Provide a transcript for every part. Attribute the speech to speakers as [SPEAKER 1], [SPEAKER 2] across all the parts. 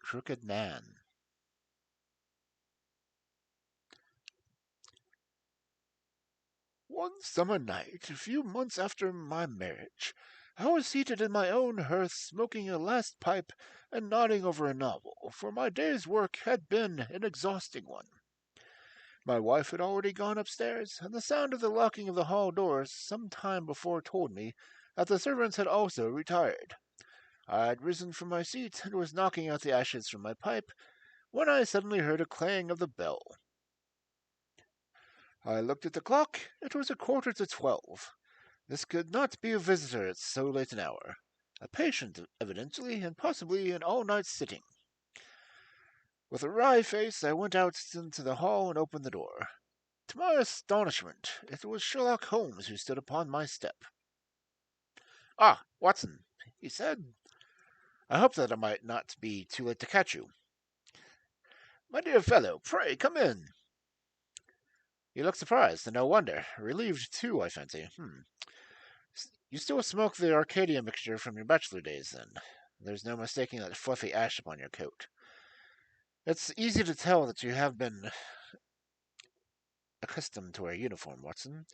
[SPEAKER 1] crooked man. One summer night, a few months after my marriage, I was seated in my own hearth, smoking a last pipe and nodding over a novel, for my day's work had been an exhausting one. My wife had already gone upstairs, and the sound of the locking of the hall doors some time before told me that the servants had also retired. I had risen from my seat and was knocking out the ashes from my pipe when I suddenly heard a clang of the bell. I looked at the clock. It was 11:45. This could not be a visitor at so late an hour. A patient, evidently, and possibly an all-night sitting. With a wry face, I went out into the hall and opened the door. To my astonishment, it was Sherlock Holmes who stood upon my step. "Ah, Watson," he said, "I hope that I might not be too late to catch you." "My dear fellow, pray come in." You look surprised, and no wonder. Relieved, too, I fancy. You still smoke the Arcadia mixture from your bachelor days, then. There's no mistaking that fluffy ash upon your coat. It's easy to tell that you have been accustomed to our uniform, Watson.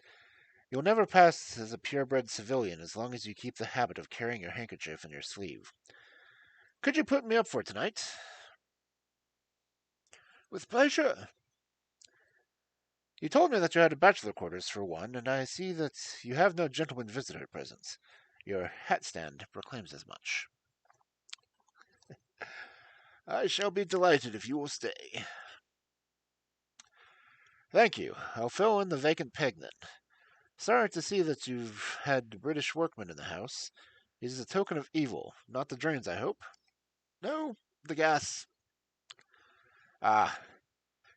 [SPEAKER 1] You'll never pass as a purebred civilian as long as you keep the habit of carrying your handkerchief in your sleeve. Could you put me up for tonight? With pleasure. You told me that you had a bachelor quarters for one, and I see that you have no gentleman visitor present. Your hat stand proclaims as much. I shall be delighted if you will stay. Thank you. I'll fill in the vacant peg then. Sorry to see that you've had British workmen in the house. It is a token of evil. Not the drains, I hope. No, the gas. Ah,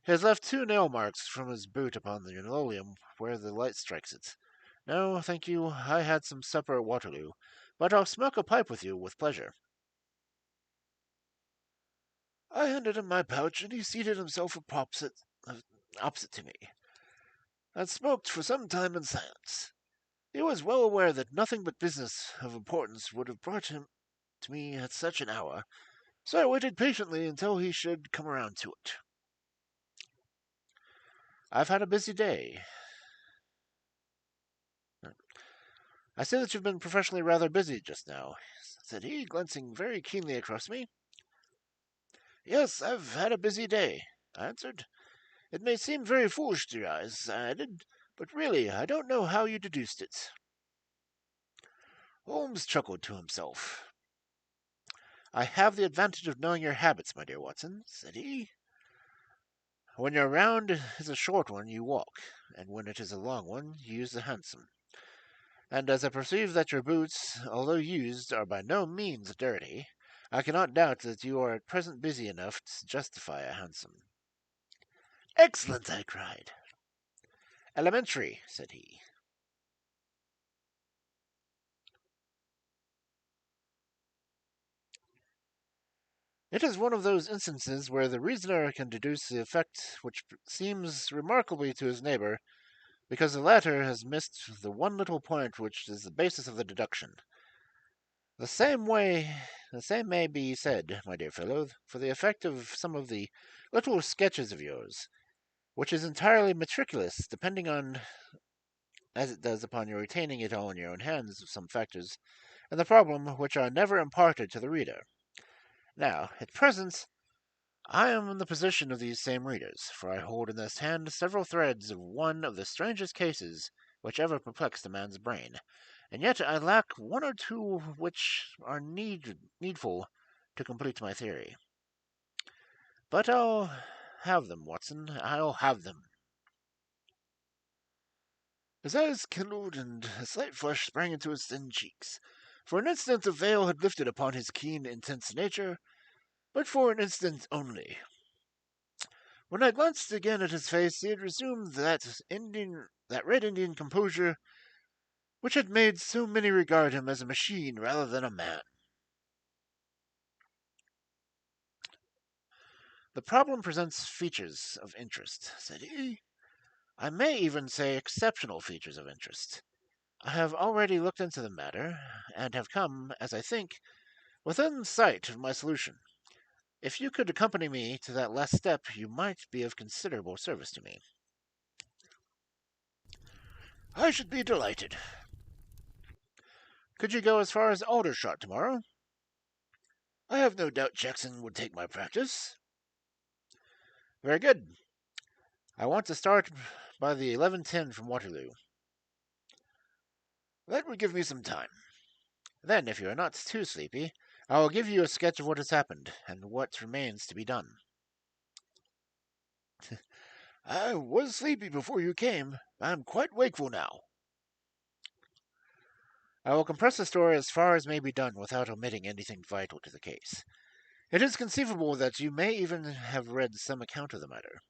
[SPEAKER 1] he has left 2 nail marks from his boot upon the linoleum where the light strikes it. No, thank you. I had some supper at Waterloo, but I'll smoke a pipe with you with pleasure. I handed him my pouch, and he seated himself opposite to me, and smoked for some time in silence. He was well aware that nothing but business of importance would have brought him to me at such an hour, so I waited patiently until he should come around to it. I've had a busy day. I see that you've been professionally rather busy just now, said he, glancing very keenly across me. Yes, I've had a busy day, I answered. It may seem very foolish to your eyes, I added, but really I don't know how you deduced it. Holmes chuckled to himself. I have the advantage of knowing your habits, my dear Watson, said he. When your round is a short one, you walk, and when it is a long one, you use the hansom. And as I perceive that your boots, although used, are by no means dirty, I cannot doubt that you are at present busy enough to justify a hansom. Excellent, I cried. Elementary, said he. It is one of those instances where the reasoner can deduce the effect which seems remarkably to his neighbor, because the latter has missed the one little point which is the basis of the deduction. The same way, the same may be said, my dear fellow, for the effect of some of the little sketches of yours, which is entirely matriculous, depending on, as it does, upon your retaining it all in your own hands of some factors, and the problem which are never imparted to the reader. Now, at present, I am in the position of these same readers, for I hold in this hand several threads of one of the strangest cases which ever perplexed a man's brain, and yet I lack one or two which are needful to complete my theory. But I'll have them, Watson. I'll have them. His eyes kindled, and a slight flush sprang into his thin cheeks. For an instant the veil had lifted upon his keen, intense nature, but for an instant only. When I glanced again at his face, he had resumed that red Indian composure which had made so many regard him as a machine rather than a man. The problem presents features of interest, said he. I may even say exceptional features of interest. I have already looked into the matter, and have come, as I think, within sight of my solution. If you could accompany me to that last step, you might be of considerable service to me. I should be delighted. Could you go as far as Aldershot tomorrow? I have no doubt Jackson would take my practice. Very good. I want to start by the 11:10 from Waterloo. That would give me some time. Then, if you are not too sleepy, I will give you a sketch of what has happened and what remains to be done. I was sleepy before you came. I am quite wakeful now. I will compress the story as far as may be done without omitting anything vital to the case. It is conceivable that you may even have read some account of the matter.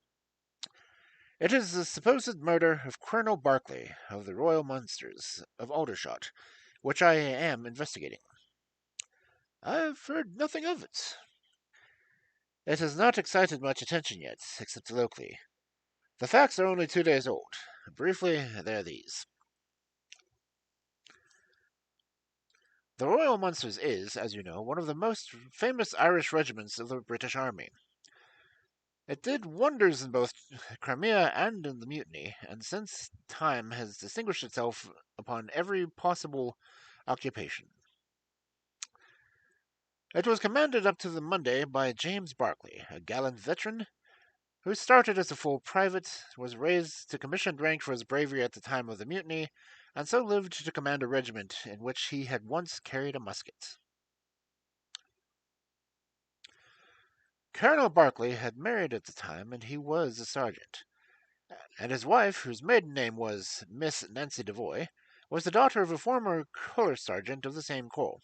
[SPEAKER 1] It is the supposed murder of Colonel Berkeley of the Royal Munsters of Aldershot, which I am investigating. I've heard nothing of it. It has not excited much attention yet, except locally. The facts are only 2 days old. Briefly, they are these. The Royal Munsters is, as you know, one of the most famous Irish regiments of the British Army. It did wonders in both Crimea and in the Mutiny, and since time has distinguished itself upon every possible occupation. It was commanded up to the Monday by James Berkeley, a gallant veteran who started as a full private, was raised to commissioned rank for his bravery at the time of the Mutiny, and so lived to command a regiment in which he had once carried a musket. Colonel Berkeley had married at the time, and he was a sergeant, and his wife, whose maiden name was Miss Nancy Devoy, was the daughter of a former colour sergeant of the same corps.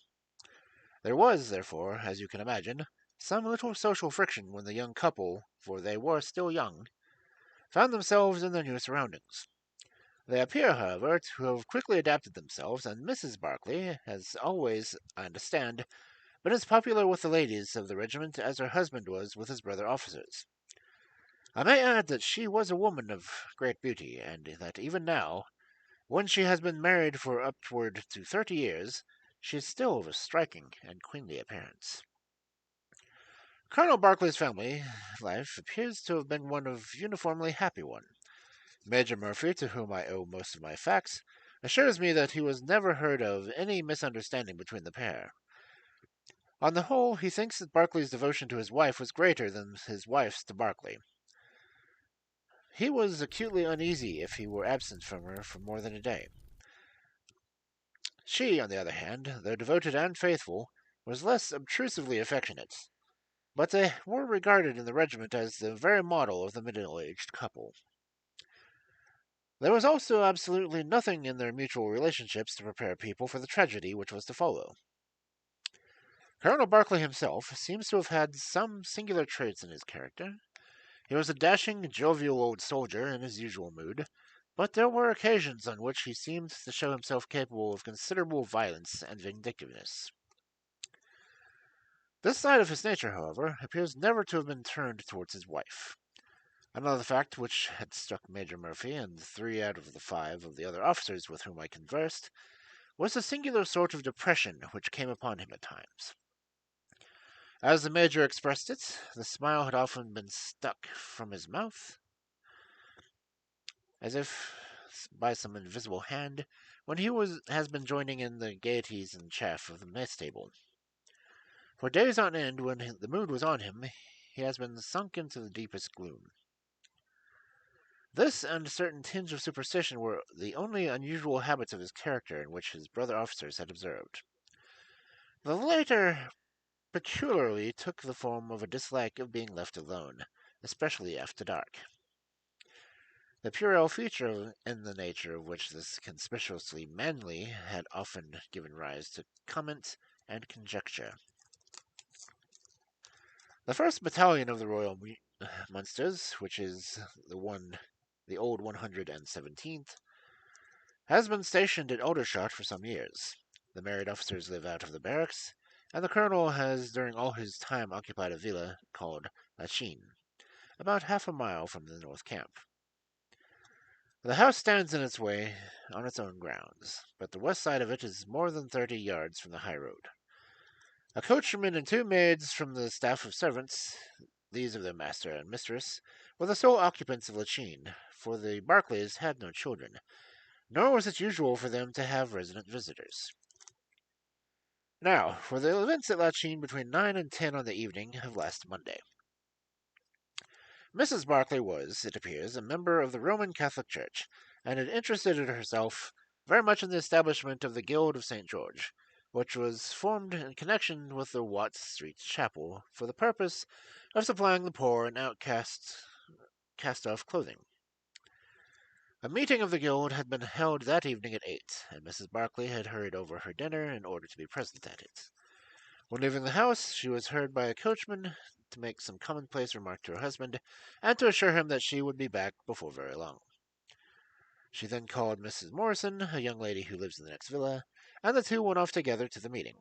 [SPEAKER 1] There was, therefore, as you can imagine, some little social friction when the young couple, for they were still young, found themselves in their new surroundings. They appear, however, to have quickly adapted themselves, and Mrs. Berkeley has always, I understand, been as popular with the ladies of the regiment as her husband was with his brother officers. I may add that she was a woman of great beauty, and that even now, when she has been married for upward to 30 years, she is still of a striking and queenly appearance. Colonel Berkeley's family life appears to have been one of uniformly happy one. Major Murphy, to whom I owe most of my facts, assures me that he was never heard of any misunderstanding between the pair. On the whole, he thinks that Berkeley's devotion to his wife was greater than his wife's to Berkeley. He was acutely uneasy if he were absent from her for more than a day. She, on the other hand, though devoted and faithful, was less obtrusively affectionate, but they were regarded in the regiment as the very model of the middle-aged couple. There was also absolutely nothing in their mutual relationships to prepare people for the tragedy which was to follow. Colonel Berkeley himself seems to have had some singular traits in his character. He was a dashing, jovial old soldier in his usual mood, but there were occasions on which he seemed to show himself capable of considerable violence and vindictiveness. This side of his nature, however, appears never to have been turned towards his wife. Another fact which had struck Major Murphy and 3 out of the 5 of the other officers with whom I conversed was a singular sort of depression which came upon him at times. As the Major expressed it, the smile had often been stuck from his mouth, as if by some invisible hand, when has been joining in the gaieties and chaff of the mess table. For days on end, when the mood was on him, he has been sunk into the deepest gloom. This and a certain tinge of superstition were the only unusual habits of his character in which his brother officers had observed. The latter peculiarly took the form of a dislike of being left alone, especially after dark. The puerile feature in the nature of which this conspicuously manly had often given rise to comment and conjecture. The first battalion of the Royal Munsters, which is the old 117th, has been stationed at Aldershot for some years. The married officers live out of the barracks, and the colonel has during all his time occupied a villa called La Chine, about half a mile from the north camp. The house stands in its way on its own grounds, but the west side of it is more than 30 yards from the high road. A coachman and two maids from the staff of servants, these of their master and mistress, were the sole occupants of Lachine, for the Barclays had no children, nor was it usual for them to have resident visitors. Now, for the events at Lachine between 9 and 10 on the evening of last Monday. Mrs. Barclay was, it appears, a member of the Roman Catholic Church, and had interested herself very much in the establishment of the Guild of St. George, which was formed in connection with the Watts Street Chapel for the purpose of supplying the poor and outcasts cast-off clothing. A meeting of the guild had been held that evening at 8, and Mrs. Barclay had hurried over her dinner in order to be present at it. When leaving the house, she was heard by a coachman to make some commonplace remark to her husband, and to assure him that she would be back before very long. She then called Mrs. Morrison, a young lady who lives in the next villa, and the two went off together to the meeting.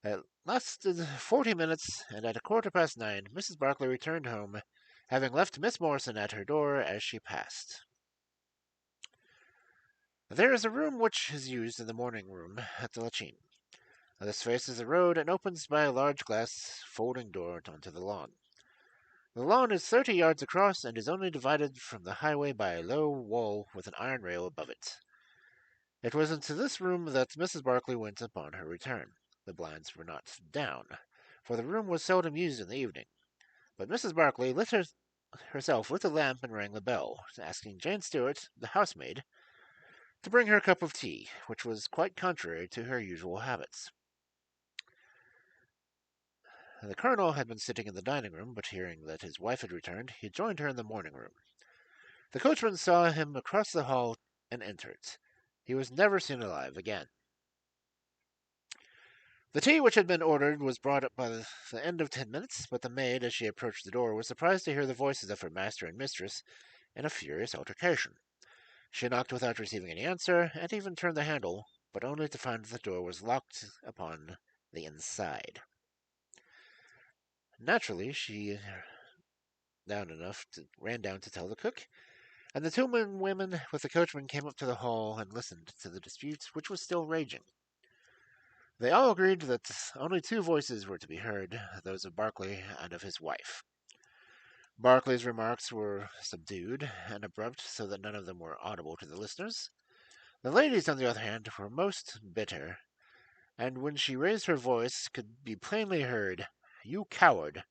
[SPEAKER 1] It lasted 40 minutes, and at 9:15, Mrs. Barclay returned home, having left Miss Morrison at her door as she passed. There is a room which is used in the morning room at the Lachine. This faces the road and opens by a large glass folding door onto the lawn. The lawn is 30 yards across and is only divided from the highway by a low wall with an iron rail above it. It was into this room that Mrs. Barclay went upon her return. The blinds were not down, for the room was seldom used in the evening. But Mrs. Barclay herself lit a lamp and rang the bell, asking Jane Stewart, the housemaid, to bring her a cup of tea, which was quite contrary to her usual habits. The colonel had been sitting in the dining room, but hearing that his wife had returned, he joined her in the morning room. The coachman saw him across the hall and entered. He was never seen alive again. The tea which had been ordered was brought up by the end of 10 minutes, but the maid, as she approached the door, was surprised to hear the voices of her master and mistress in a furious altercation. She knocked without receiving any answer, and even turned the handle, but only to find that the door was locked upon the inside. Naturally, she ran down to tell the cook, and the two women with the coachman came up to the hall and listened to the dispute, which was still raging. They all agreed that only two voices were to be heard, those of Barclay and of his wife. Barclay's remarks were subdued and abrupt, so that none of them were audible to the listeners. The ladies, on the other hand, were most bitter, and when she raised her voice could be plainly heard, "You coward!"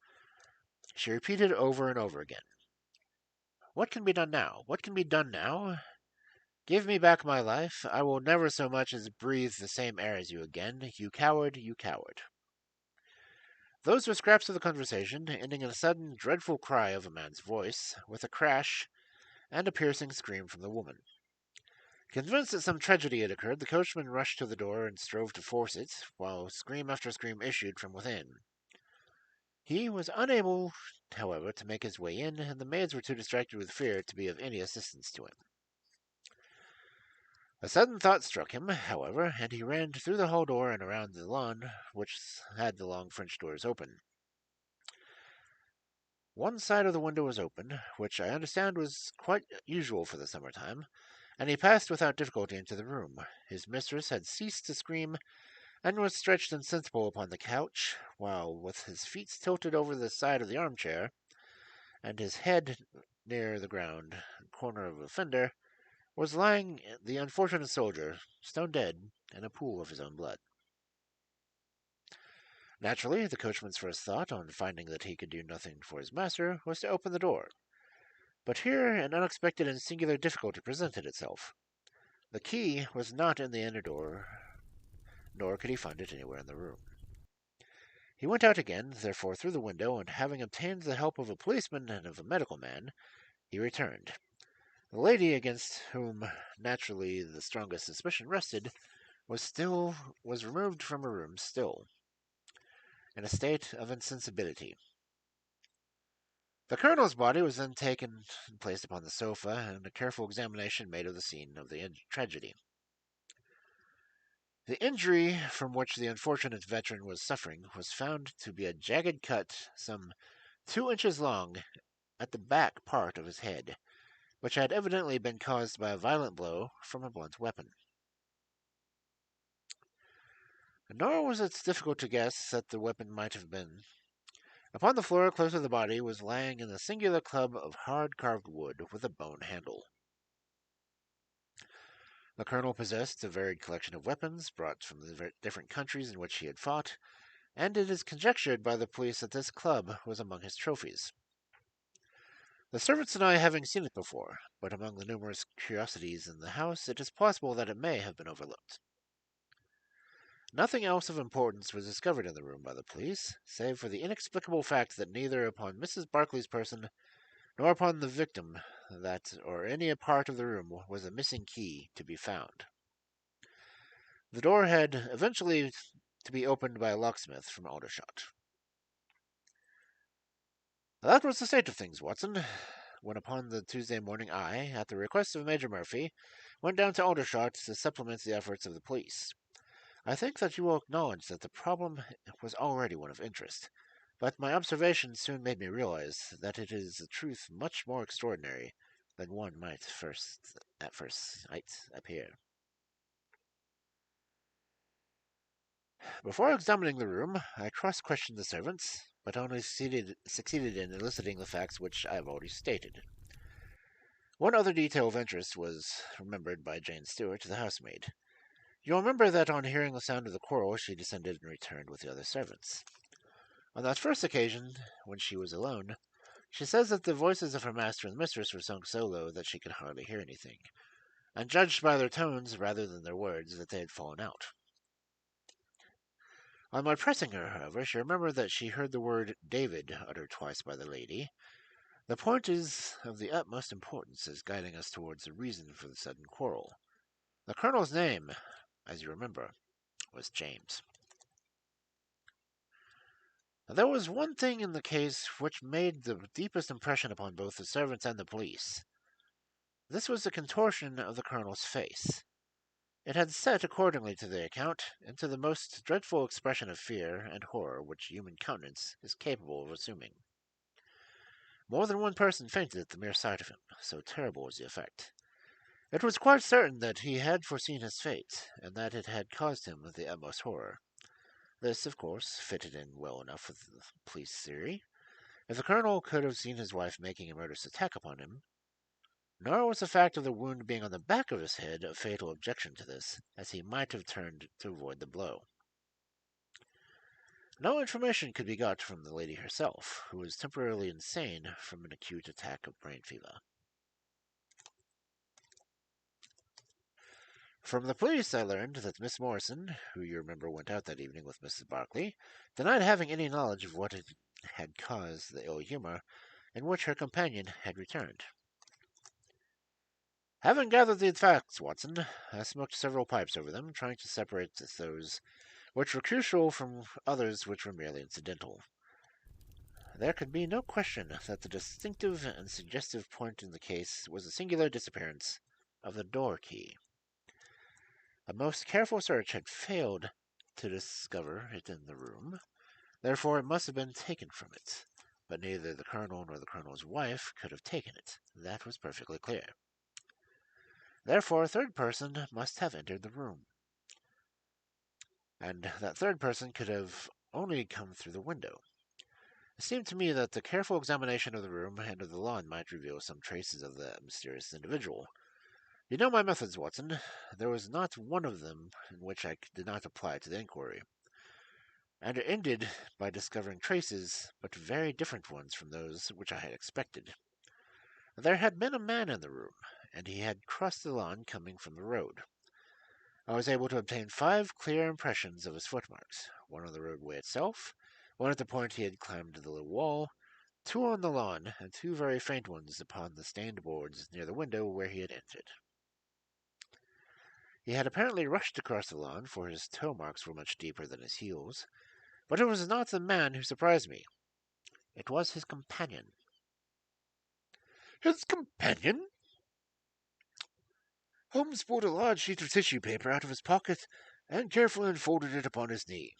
[SPEAKER 1] She repeated over and over again. "What can be done now? What can be done now? Give me back my life. I will never so much as breathe the same air as you again. You coward, you coward." Those were scraps of the conversation, ending in a sudden, dreadful cry of a man's voice, with a crash and a piercing scream from the woman. Convinced that some tragedy had occurred, the coachman rushed to the door and strove to force it, while scream after scream issued from within. He was unable, however, to make his way in, and the maids were too distracted with fear to be of any assistance to him. A sudden thought struck him, however, and he ran through the hall door and around the lawn, which had the long French doors open. One side of the window was open, which I understand was quite usual for the summer time, and he passed without difficulty into the room. His mistress had ceased to scream, and was stretched insensible upon the couch, while, with his feet tilted over the side of the armchair, and his head near the ground corner of a fender, was lying the unfortunate soldier, stone dead, in a pool of his own blood. Naturally, the coachman's first thought, on finding that he could do nothing for his master, was to open the door. But here an unexpected and singular difficulty presented itself. The key was not in the inner door, nor could he find it anywhere in the room. He went out again, therefore, through the window, and having obtained the help of a policeman and of a medical man, he returned. The lady against whom naturally the strongest suspicion rested was removed from her room still, in a state of insensibility. The colonel's body was then taken and placed upon the sofa, and a careful examination made of the scene of the tragedy. The injury from which the unfortunate veteran was suffering was found to be a jagged cut some 2 inches long at the back part of his head, which had evidently been caused by a violent blow from a blunt weapon. Nor was it difficult to guess that the weapon might have been. Upon the floor close to the body was lying a singular club of hard carved wood with a bone handle. The colonel possessed a varied collection of weapons brought from the different countries in which he had fought, and it is conjectured by the police that this club was among his trophies. The servants deny having seen it before, but among the numerous curiosities in the house it is possible that it may have been overlooked. Nothing else of importance was discovered in the room by the police, save for the inexplicable fact that neither upon Mrs. Barclay's person nor upon the victim that or any part of the room was a missing key to be found. The door had eventually to be opened by a locksmith from Aldershot. That was the state of things, Watson, when upon the Tuesday morning I, at the request of Major Murphy, went down to Aldershot to supplement the efforts of the police. I think that you will acknowledge that the problem was already one of interest, but my observations soon made me realize that it is a truth much more extraordinary than one might at first sight appear. Before examining the room, I cross-questioned the servants, but only succeeded in eliciting the facts which I have already stated. One other detail of interest was remembered by Jane Stewart, the housemaid. You'll remember that on hearing the sound of the quarrel, she descended and returned with the other servants. On that first occasion, when she was alone, she says that the voices of her master and mistress were sunk so low that she could hardly hear anything, and judged by their tones rather than their words that they had fallen out. On my pressing her, however, she remembered that she heard the word David uttered twice by the lady. The point is of the utmost importance as guiding us towards the reason for the sudden quarrel. The colonel's name, as you remember, was James. There was one thing in the case which made the deepest impression upon both the servants and the police. This was the contortion of the colonel's face. It had set, accordingly to the account, into the most dreadful expression of fear and horror which human countenance is capable of assuming. More than one person fainted at the mere sight of him, so terrible was the effect. It was quite certain that he had foreseen his fate, and that it had caused him the utmost horror. This, of course, fitted in well enough with the police theory. If the colonel could have seen his wife making a murderous attack upon him, nor was the fact of the wound being on the back of his head a fatal objection to this, as he might have turned to avoid the blow. No information could be got from the lady herself, who was temporarily insane from an acute attack of brain fever. From the police, I learned that Miss Morrison, who you remember went out that evening with Mrs. Barclay, denied having any knowledge of what had caused the ill humor in which her companion had returned. Having gathered these facts, Watson, I smoked several pipes over them, trying to separate those which were crucial from others which were merely incidental. There could be no question that the distinctive and suggestive point in the case was the singular disappearance of the door key. A most careful search had failed to discover it in the room, therefore it must have been taken from it. But neither the colonel nor the colonel's wife could have taken it. That was perfectly clear. Therefore, a third person must have entered the room. And that third person could have only come through the window. It seemed to me that the careful examination of the room and of the lawn might reveal some traces of that mysterious individual. You know my methods, Watson. There was not one of them in which I did not apply to the inquiry. And it ended by discovering traces, but very different ones from those which I had expected. There had been a man in the room, and he had crossed the lawn coming from the road. I was able to obtain 5 clear impressions of his footmarks, one on the roadway itself, one at the point he had climbed the little wall, 2 on the lawn, and 2 very faint ones upon the stained boards near the window where he had entered. He had apparently rushed across the lawn, for his toe marks were much deeper than his heels. But it was not the man who surprised me. It was his companion. His companion? Holmes pulled a large sheet of tissue paper out of his pocket and carefully unfolded it upon his knee.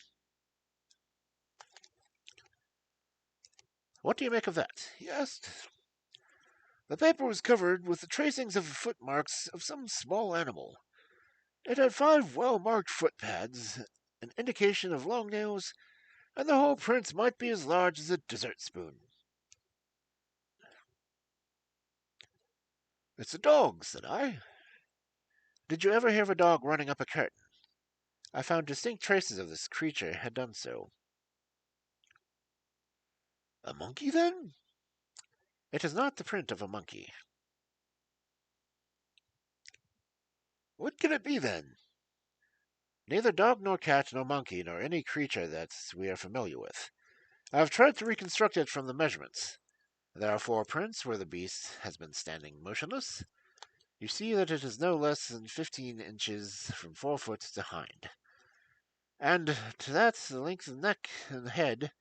[SPEAKER 1] What do you make of that? He asked. The paper was covered with the tracings of the footmarks of some small animal. It had 5 well-marked footpads, an indication of long nails, and the whole print might be as large as a dessert spoon. It's a dog, said I. Did you ever hear of a dog running up a curtain? I found distinct traces of this creature had done so. A monkey, then? It is not the print of a monkey. What can it be, then? Neither dog nor cat nor monkey nor any creature that we are familiar with. I have tried to reconstruct it from the measurements. There are 4 prints where the beast has been standing motionless. You see that it is no less than 15 inches from forefoot to hind. And to that, the length of neck and head,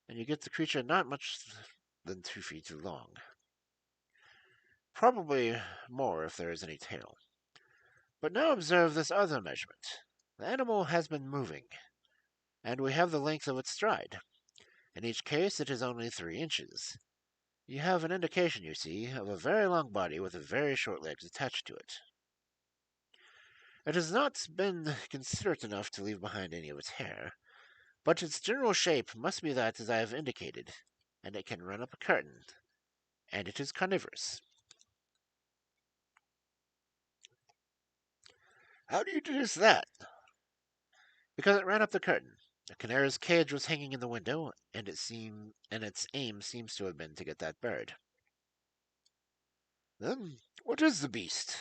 [SPEAKER 1] and you get the creature not much than 2 feet long. Probably more if there is any tail. But now observe this other measurement. The animal has been moving, and we have the length of its stride. In each case, it is only 3 inches. You have an indication, you see, of a very long body with very short legs attached to it. It has not been considerate enough to leave behind any of its hair, but its general shape must be that as I have indicated, and it can run up a curtain, and it is carnivorous. How do you deduce that? Because it ran up the curtain. A canary's cage was hanging in the window, and its aim seems to have been to get that bird. Then what is the beast?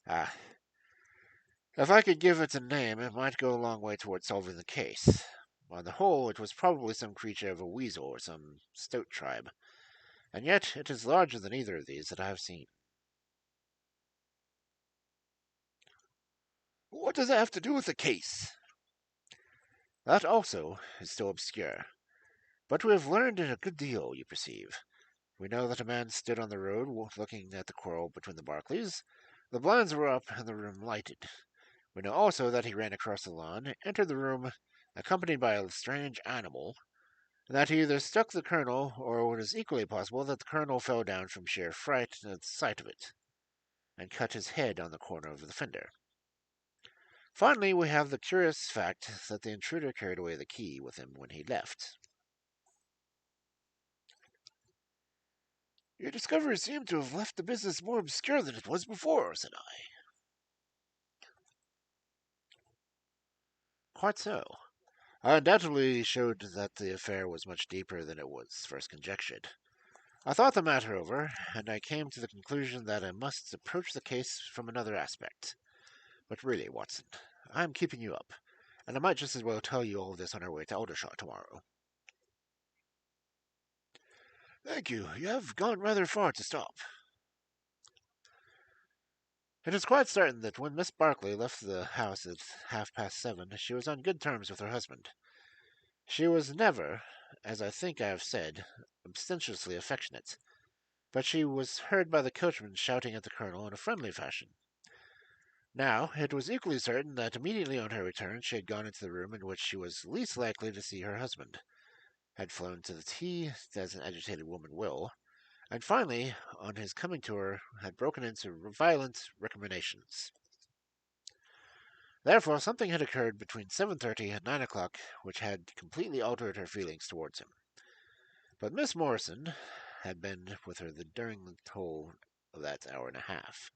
[SPEAKER 1] Ah, if I could give it a name, it might go a long way toward solving the case. On the whole, it was probably some creature of a weasel or some stoat tribe, and yet it is larger than either of these that I have seen. What does that have to do with the case? That also is still obscure, but we have learned a good deal, you perceive. We know that a man stood on the road looking at the quarrel between the Barclays. The blinds were up and the room lighted. We know also that he ran across the lawn, entered the room, accompanied by a strange animal, and that he either struck the colonel, or it is equally possible that the colonel fell down from sheer fright at the sight of it, and cut his head on the corner of the fender. Finally, we have the curious fact that the intruder carried away the key with him when he left. Your discoveries seem to have left the business more obscure than it was before, said I. Quite so. I undoubtedly showed that the affair was much deeper than it was first conjectured. I thought the matter over, and I came to the conclusion that I must approach the case from another aspect. But really, Watson, I am keeping you up, and I might just as well tell you all this on our way to Aldershot tomorrow. Thank you. You have gone rather far to stop. It is quite certain that when Miss Barclay left the house at 7:30, she was on good terms with her husband. She was never, as I think I have said, ostentatiously affectionate, but she was heard by the coachman shouting at the colonel in a friendly fashion. Now, it was equally certain that immediately on her return she had gone into the room in which she was least likely to see her husband, had flown to the tea, as an agitated woman will, and finally, on his coming to her, had broken into violent recriminations. Therefore, something had occurred between 7:30 and 9 o'clock which had completely altered her feelings towards him. But Miss Morrison had been with her during the whole of that hour and a half.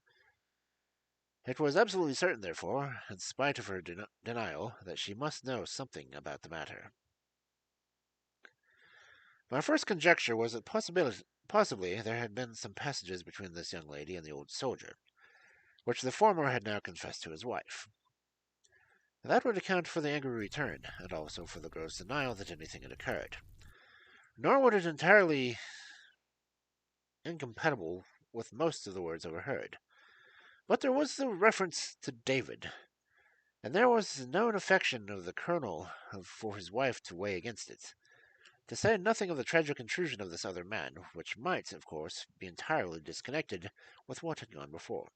[SPEAKER 1] It was absolutely certain, therefore, in spite of her denial, that she must know something about the matter. My first conjecture was that possibly there had been some passages between this young lady and the old soldier, which the former had now confessed to his wife. That would account for the angry return, and also for the girl's denial that anything had occurred. Nor would it entirely incompatible with most of the words overheard. But there was the reference to David, and there was the known affection of the colonel for his wife to weigh against it, to say nothing of the tragic intrusion of this other man, which might, of course, be entirely disconnected with what had gone before.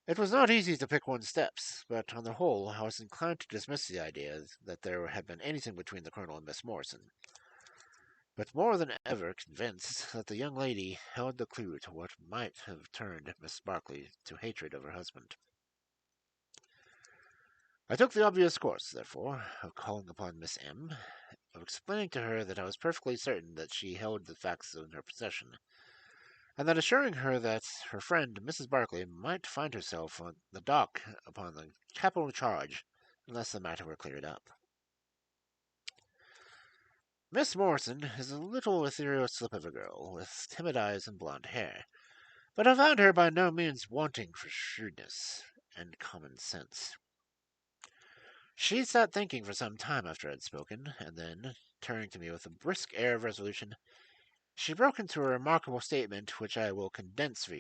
[SPEAKER 1] It was not easy to pick one's steps, but on the whole I was inclined to dismiss the idea that there had been anything between the colonel and Miss Morrison, but more than ever convinced that the young lady held the clue to what might have turned Miss Barclay to hatred of her husband. I took the obvious course, therefore, of calling upon Miss M, of explaining to her that I was perfectly certain that she held the facts in her possession, and that assuring her that her friend Mrs. Barclay might find herself on the dock upon the capital charge unless the matter were cleared up. Miss Morrison is a little ethereal slip of a girl, with timid eyes and blonde hair, but I found her by no means wanting for shrewdness and common sense. She sat thinking for some time after I had spoken, and then, turning to me with a brisk air of resolution, she broke into a remarkable statement which I will condense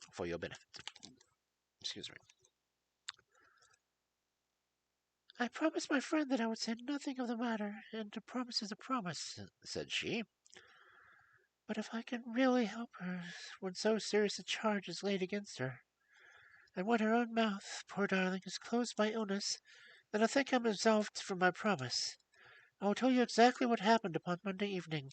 [SPEAKER 1] for your benefit. Excuse me. I promised my friend that I would say nothing of the matter, and a promise is a promise, said she. But if I can really help her when so serious a charge is laid against her, and when her own mouth, poor darling, is closed by illness, then I think I'm absolved from my promise. I will tell you exactly what happened upon Monday evening.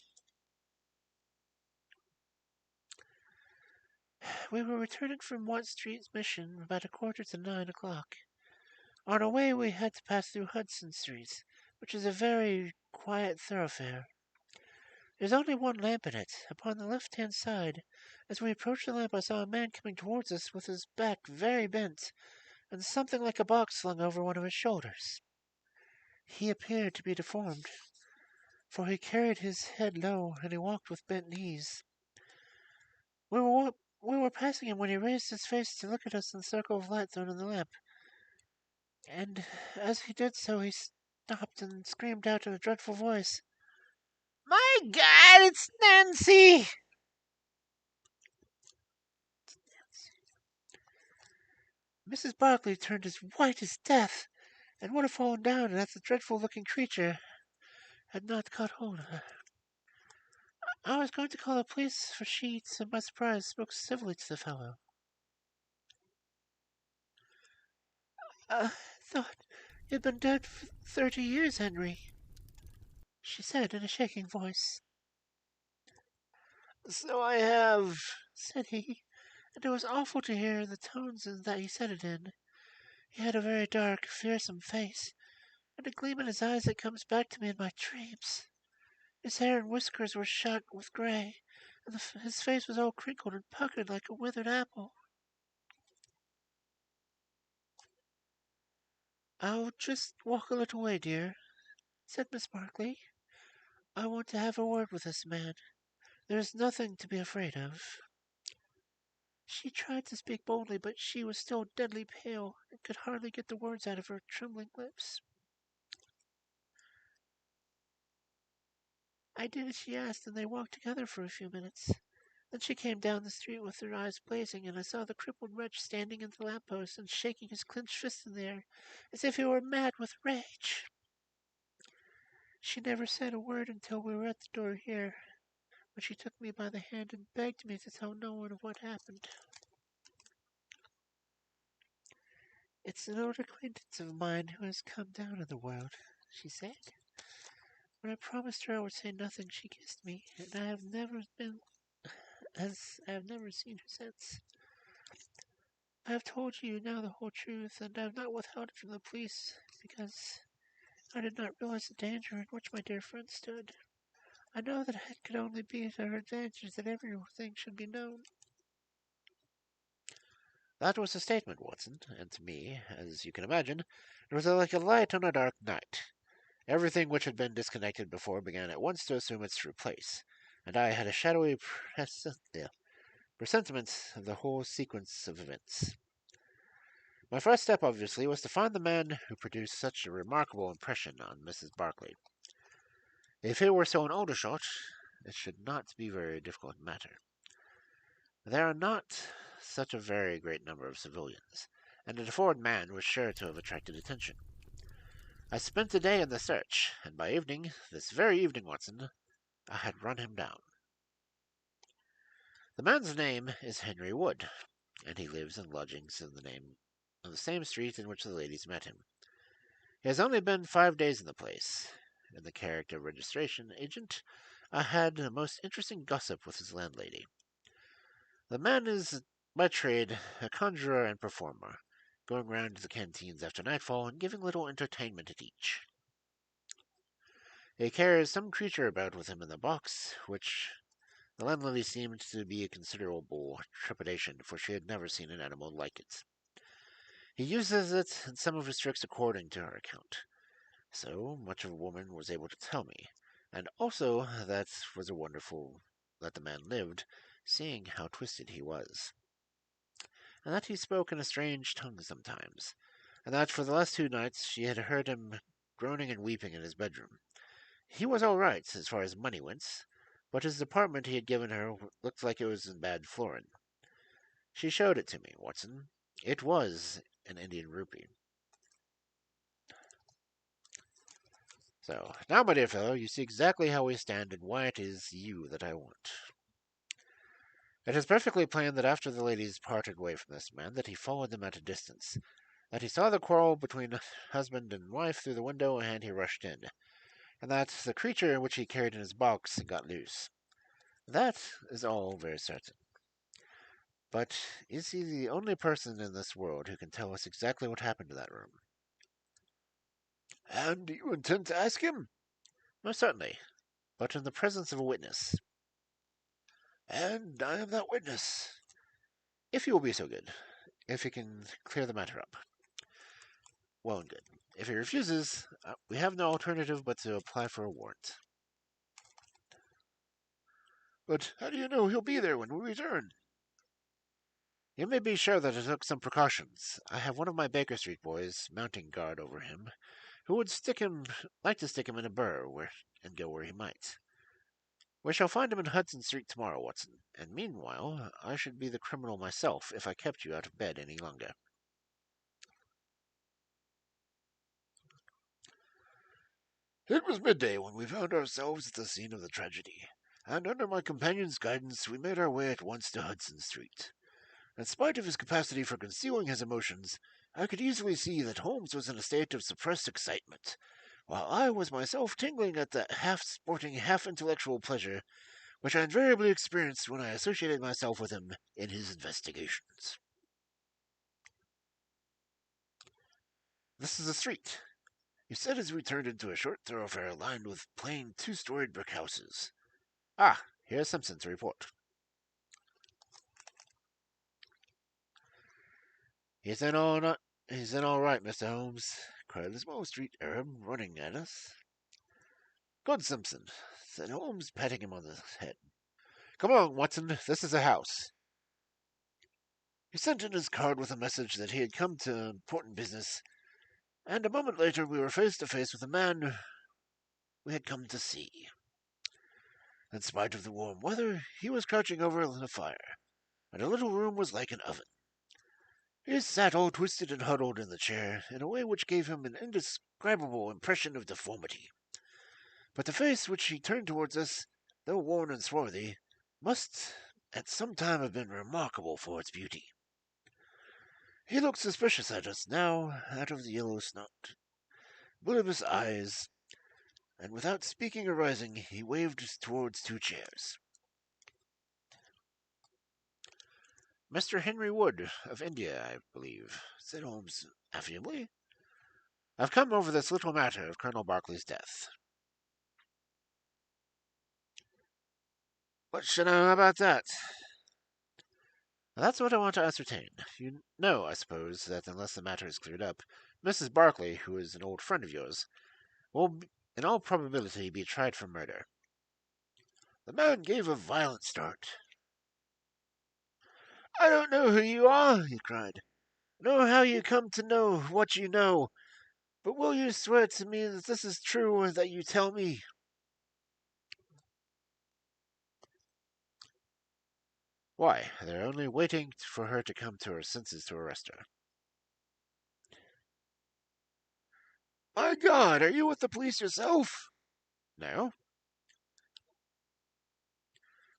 [SPEAKER 1] We were returning from Watt Street's mission about 8:45. On our way we had to pass through Hudson Street, which is a very quiet thoroughfare. There's only one lamp in it, upon the left-hand side. As we approached the lamp I saw a man coming towards us with his back very bent, and something like a box slung over one of his shoulders. He appeared to be deformed, for he carried his head low, and he walked with bent knees. We were passing him when he raised his face to look at us in the circle of light thrown in the lamp, and as he did so he stopped and screamed out in a dreadful voice, "My God, it's Nancy!" Mrs. Barclay turned as white as death, and would have fallen down if the dreadful-looking creature had not caught hold of her. I was going to call the police, for she, to my surprise, spoke civilly to the fellow. "I thought you'd been dead for 30 years, Henry," she said in a shaking voice. "So I have," said he, and it was awful to hear the tones that he said it in. He had a very dark, fearsome face, and a gleam in his eyes that comes back to me in my dreams. His hair and whiskers were shot with gray, and his face was all crinkled and puckered like a withered apple. "I'll just walk a little way, dear," said Miss Barclay. "I want to have a word with this man. There is nothing to be afraid of." She tried to speak boldly, but she was still deadly pale, and could hardly get the words out of her trembling lips. I did as she asked, and they walked together for a few minutes. Then she came down the street with her eyes blazing, and I saw the crippled wretch standing in the lamp post and shaking his clenched fist in the air, as if he were mad with rage. She never said a word until we were at the door here, when she took me by the hand and begged me to tell no one of what happened. "It's an old acquaintance of mine who has come down in the world," she said. "When I promised her I would say nothing, she kissed me, and I have never seen her since. I have told you now the whole truth, and I have not withheld it from the police, because I did not realize the danger in which my dear friend stood. I know that it could only be to her advantage that everything should be known." That was a statement, Watson, and to me, as you can imagine, it was like a light on a dark night. Everything which had been disconnected before began at once to assume its true place, and I had a shadowy presentiment of the whole sequence of events. My first step, obviously, was to find the man who produced such a remarkable impression on Mrs. Barclay. If it were so in Aldershot, it should not be a very difficult matter. There are not such a very great number of civilians, and a deformed man was sure to have attracted attention. I spent the day in the search, and by evening, this very evening, Watson, I had run him down. The man's name is Henry Wood, and he lives in lodgings in the name of the same street in which the ladies met him. He has only been 5 days in the place. In the character of registration agent, I had a most interesting gossip with his landlady. The man is by trade a conjurer and performer. going round to the canteens after nightfall and giving little entertainment at each. He carries some creature about with him in the box, which the landlady seemed to be a considerable trepidation, for she had never seen an animal like it. He uses it in some of his tricks according to her account. So much of a woman was able to tell me, and also that was a wonderful that the man lived, seeing how twisted he was, and that he spoke in a strange tongue sometimes, and that for the last 2 nights she had heard him groaning and weeping in his bedroom. He was all right as far as money went, but his apartment he had given her looked like it was in bad flooring. She showed it to me, Watson. It was an Indian rupee. So, now, my dear fellow, you see exactly how we stand and why it is you that I want. It is perfectly plain that after the ladies parted away from this man, that he followed them at a distance, that he saw the quarrel between husband and wife through the window, and he rushed in, and that the creature which he carried in his box got loose. That is all very certain. But is he the only person in this world who can tell us exactly what happened to that room? And do you intend to ask him? Most certainly, but in the presence of a witness. And I am that witness. If you will be so good, if he can clear the matter up. Well and good. If he refuses, we have no alternative but to apply for a warrant. But how do you know he'll be there when we return? You may be sure that I took some precautions. I have one of my Baker Street boys mounting guard over him, who would like to stick him in a burrow and go where he might. We shall find him in Hudson Street tomorrow, Watson, and meanwhile I should be the criminal myself if I kept you out of bed any longer. It was midday when we found ourselves at the scene of the tragedy, and under my companion's guidance we made our way at once to Hudson Street. In spite of his capacity for concealing his emotions, I could easily see that Holmes was in a state of suppressed excitement, while I was myself tingling at that half-sporting, half-intellectual pleasure which I invariably experienced when I associated myself with him in his investigations. This is the street, he said as we turned into a short thoroughfare lined with plain two-storied brick houses. Ah, here's Simpson to report. He's in all not. He's in all right, Mr. Holmes, cried the small street Arab, running at us. Good, Simpson, said Holmes, patting him on the head. Come along, Watson. This is a house. He sent in his card with a message that he had come to important business, and a moment later we were face to face with the man we had come to see. In spite of the warm weather, he was crouching over the fire, and the little room was like an oven. He sat all twisted and huddled in the chair, in a way which gave him an indescribable impression of deformity. But the face which he turned towards us, though worn and swarthy, must at some time have been remarkable for its beauty. He looked suspicious at us now, out of the yellow snout, bulbous eyes, and without speaking or rising, he waved towards 2 chairs. Mr. Henry Wood, of India, I believe, said Holmes affably. I've come over this little matter of Colonel Berkeley's death. What should I know about that? That's what I want to ascertain. You know, I suppose, that unless the matter is cleared up, Mrs. Berkeley, who is an old friend of yours, will, in all probability, be tried for murder. The man gave a violent start. I don't know who you are, he cried, nor how you come to know what you know, but will you swear to me that this is true and that you tell me? Why, they're only waiting for her to come to her senses to arrest her. My God, are you with the police yourself? No.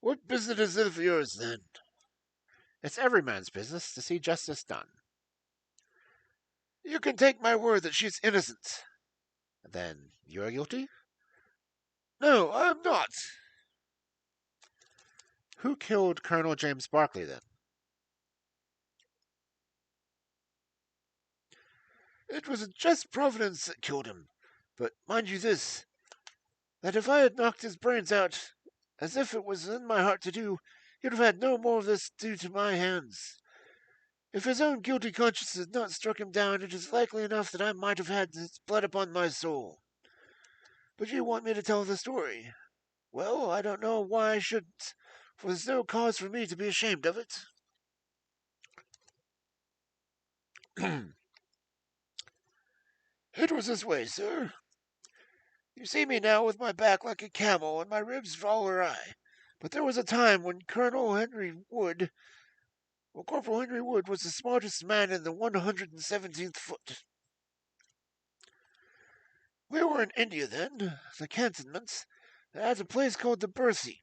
[SPEAKER 1] What business is it of yours, then? It's every man's business to see justice done. You can take my word that she's innocent. Then you're guilty? No, I'm not. Who killed Colonel James Barkley, then? It was a just providence that killed him. But mind you this, that if I had knocked his brains out, as if it was in my heart to do, he'd have had no more of this due to my hands. If his own guilty conscience had not struck him down, it is likely enough that I might have had his blood upon my soul. But you want me to tell the story. Well, I don't know why I shouldn't, for there's no cause for me to be ashamed of it. It was this way, sir. You see me now with my back like a camel and my ribs all awry. But there was a time when Corporal Henry Wood was the smartest man in the 117th foot. We were in India then, the cantonments, at a place called the Berthy.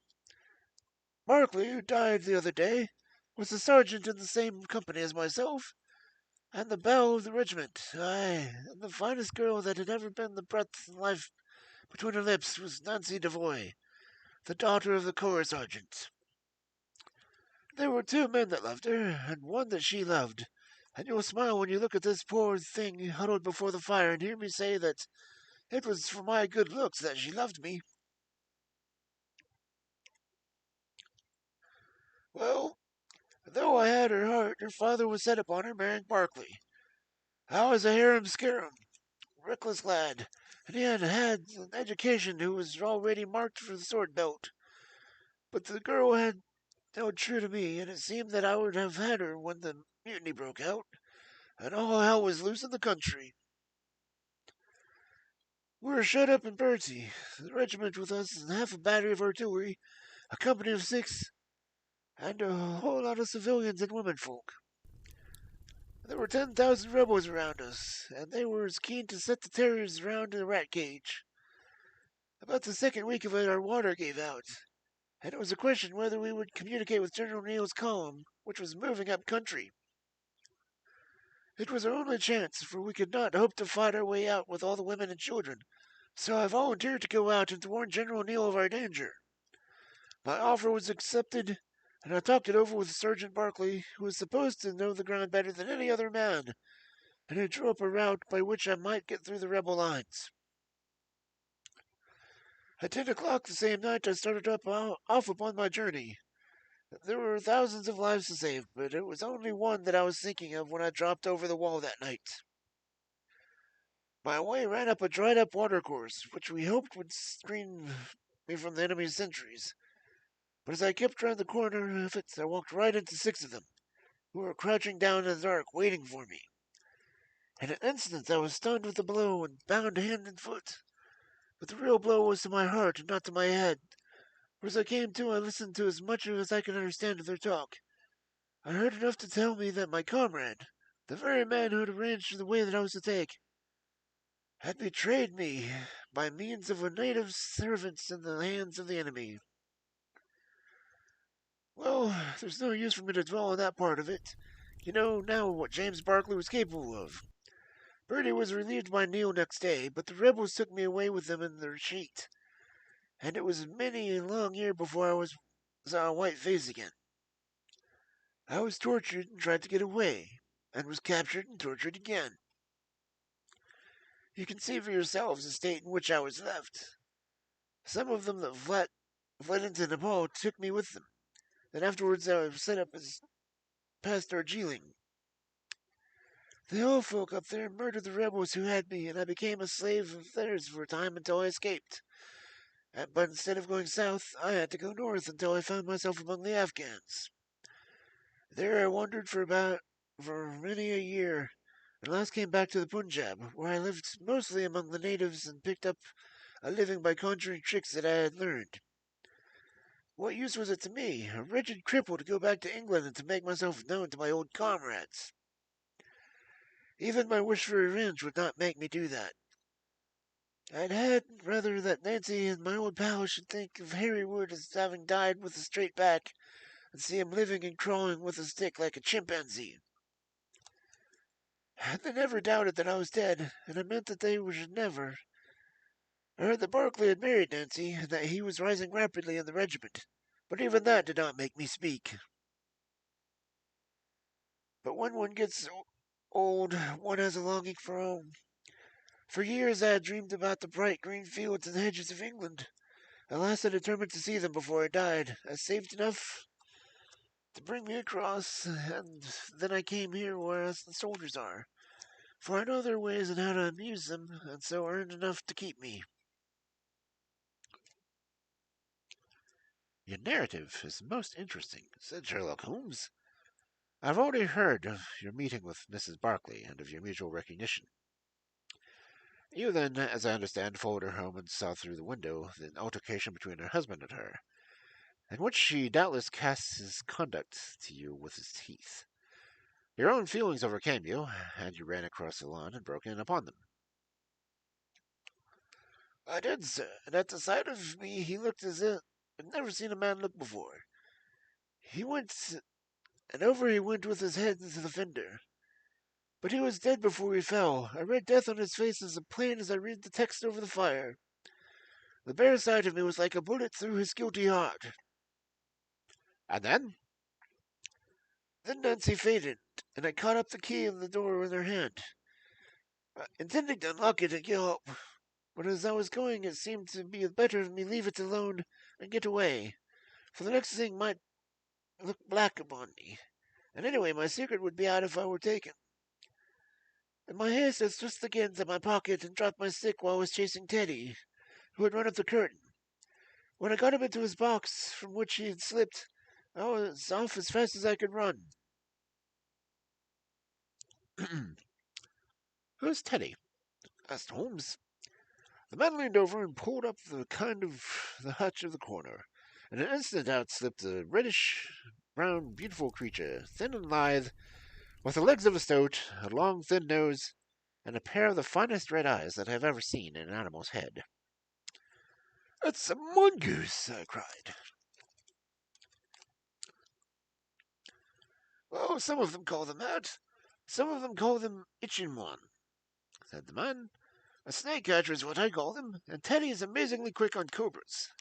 [SPEAKER 1] Barclay, who died the other day, was a sergeant in the same company as myself, and the belle of the regiment, aye, and the finest girl that had ever been the breath of life between her lips was Nancy Devoy, the daughter of the corps sergeant. There were two men that loved her, and one that she loved, and you'll smile when you look at this poor thing huddled before the fire and hear me say that it was for my good looks that she loved me. Well, though I had her heart, her father was set upon her marrying Barclay. I was a harum-scarum, reckless lad, and he had an education who was already marked for the sword belt. But the girl had held true to me, and it seemed that I would have had her when the mutiny broke out, and all hell was loose in the country. We were shut up in Bertie, the regiment with us, and half a battery of artillery, a company of 6, and a whole lot of civilians and womenfolk. There were 10,000 rebels around us, and they were as keen to set the terriers around in a rat cage. About the second week of it, our water gave out, and it was a question whether we would communicate with General Neal's column, which was moving up country. It was our only chance, for we could not hope to fight our way out with all the women and children, so I volunteered to go out and to warn General Neal of our danger. My offer was accepted, and I talked it over with Sergeant Barclay, who was supposed to know the ground better than any other man, and who drew up a route by which I might get through the rebel lines. At 10 o'clock the same night I started off upon my journey. There were thousands of lives to save, but it was only one that I was thinking of when I dropped over the wall that night. My way ran up a dried-up watercourse, which we hoped would screen me from the enemy's sentries. But as I kept round the corner of it, I walked right into 6 of them, who were crouching down in the dark, waiting for me. In an instant I was stunned with the blow and bound hand and foot. But the real blow was to my heart and not to my head. For as I came to, I listened to as much as I could understand of their talk. I heard enough to tell me that my comrade, the very man who had arranged the way that I was to take, had betrayed me by means of a native servants in the hands of the enemy. Well, there's no use for me to dwell on that part of it. You know now what James Barclay was capable of. Bertie was relieved by Neil next day, but the rebels took me away with them in the retreat, and it was many a long year before saw a white face again. I was tortured and tried to get away, and was captured and tortured again. You can see for yourselves the state in which I was left. Some of them that fled into Nepal took me with them. Then afterwards I was set up as Pastor Geeling. The old folk up there murdered the rebels who had me, and I became a slave of theirs for a time until I escaped. But instead of going south, I had to go north until I found myself among the Afghans. There I wandered for many a year, and last came back to the Punjab, where I lived mostly among the natives and picked up a living by conjuring tricks that I had learned. What use was it to me, a wretched cripple, to go back to England and to make myself known to my old comrades? Even my wish for revenge would not make me do that. I'd had rather that Nancy and my old pal should think of Harry Wood as having died with a straight back, and see him living and crawling with a stick like a chimpanzee. They never doubted that I was dead, and it meant that they should never. I heard that Barclay had married Nancy, and that he was rising rapidly in the regiment, but even that did not make me speak. But when one gets old, one has a longing for home. For years I had dreamed about the bright green fields and hedges of England. At last I determined to see them before I died. I saved enough to bring me across, and then I came here where the soldiers are. For I know their ways and how to amuse them, and so earned enough to keep me. Your narrative is most interesting, said Sherlock Holmes. I've already heard of your meeting with Mrs. Barclay and of your mutual recognition. You then, as I understand, followed her home and saw through the window the altercation between her husband and her, in which she doubtless cast his conduct to you with his teeth. Your own feelings overcame you, and you ran across the lawn and broke in upon them. I did, sir, and at the sight of me he looked as if I'd never seen a man look before. He went, and over he went with his head into the fender. But he was dead before he fell. I read death on his face as plain as I read the text over the fire. The bare sight of me was like a bullet through his guilty heart. And then? Then Nancy fainted, and I caught up the key in the door in her hand, intending to unlock it and get help. But as I was going, it seemed to be better for me leave it alone and get away, for the next thing might look black upon me. And anyway, my secret would be out if I were taken. In my haste, I thrust the again into my pocket and dropped my stick while I was chasing Teddy, who had run up the curtain. When I got him into his box, from which he had slipped, I was off as fast as I could run. Who's Teddy? Asked Holmes. The man leaned over and pulled up the hutch of the corner. In an instant out slipped a reddish-brown, beautiful creature, thin and lithe, with the legs of a stoat, a long, thin nose, and a pair of the finest red eyes that I have ever seen in an animal's head. "It's a mongoose!" I cried. "Oh, some of them call them that. Some of them call them Ichimon," said the man. "A snake catcher is what I call them, and Teddy is amazingly quick on cobras.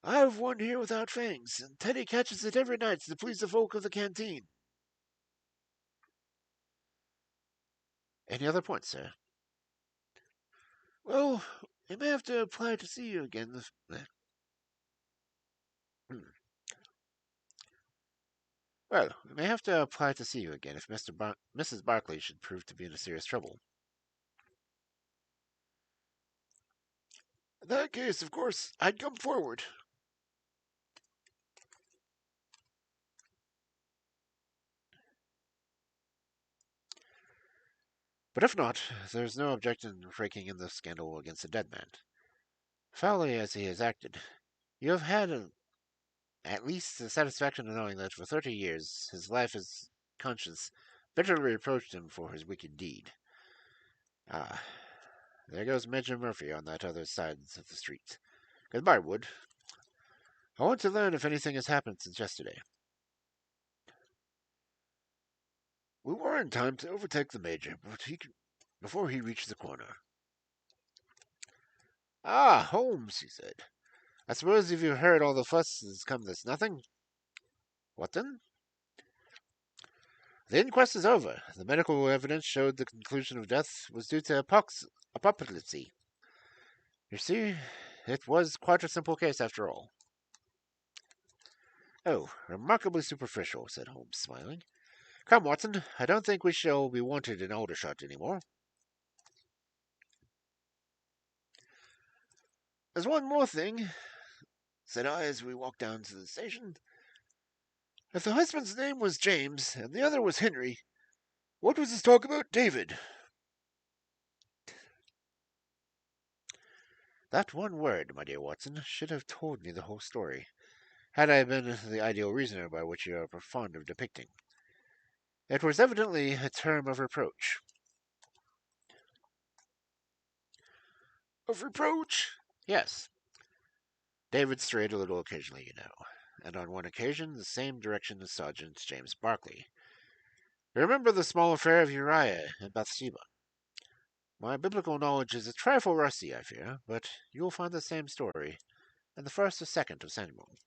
[SPEAKER 1] I have one here without fangs, and Teddy catches it every night to please the folk of the canteen." Any other points, sir? Well, we may have to apply to see you again. Well, we may have to apply to see you again if Mrs. Barclay should prove to be in serious trouble. In that case, of course, I'd come forward. But if not, there's no objection in raking in the scandal against the dead man. Foully as he has acted, you have had at least the satisfaction of knowing that for 30 years his life his conscience bitterly reproached him for his wicked deed. Ah, there goes Major Murphy on that other side of the street. Goodbye, Wood. I want to learn if anything has happened since yesterday. We were in time to overtake the Major, before he reached the corner. "Ah, Holmes," he said. "I suppose if you heard all the fuss has come this nothing?" "What then?" "The inquest is over. The medical evidence showed the conclusion of death was due to apoplexy. You see, it was quite a simple case after all." "Oh, remarkably superficial," said Holmes, smiling. "Come, Watson, I don't think we shall be wanted in Aldershot any more." "There's one more thing," said I as we walked down to the station. "If the husband's name was James and the other was Henry, what was his talk about David?" That one word, my dear Watson, should have told me the whole story, had I been the ideal reasoner by which you are fond of depicting. It was evidently a term of reproach. "Of reproach?" "Yes. David strayed a little occasionally, you know, and on one occasion the same direction as Sergeant James Barclay. Remember the small affair of Uriah and Bathsheba. My biblical knowledge is a trifle rusty, I fear, but you will find the same story in the first or second of Samuel."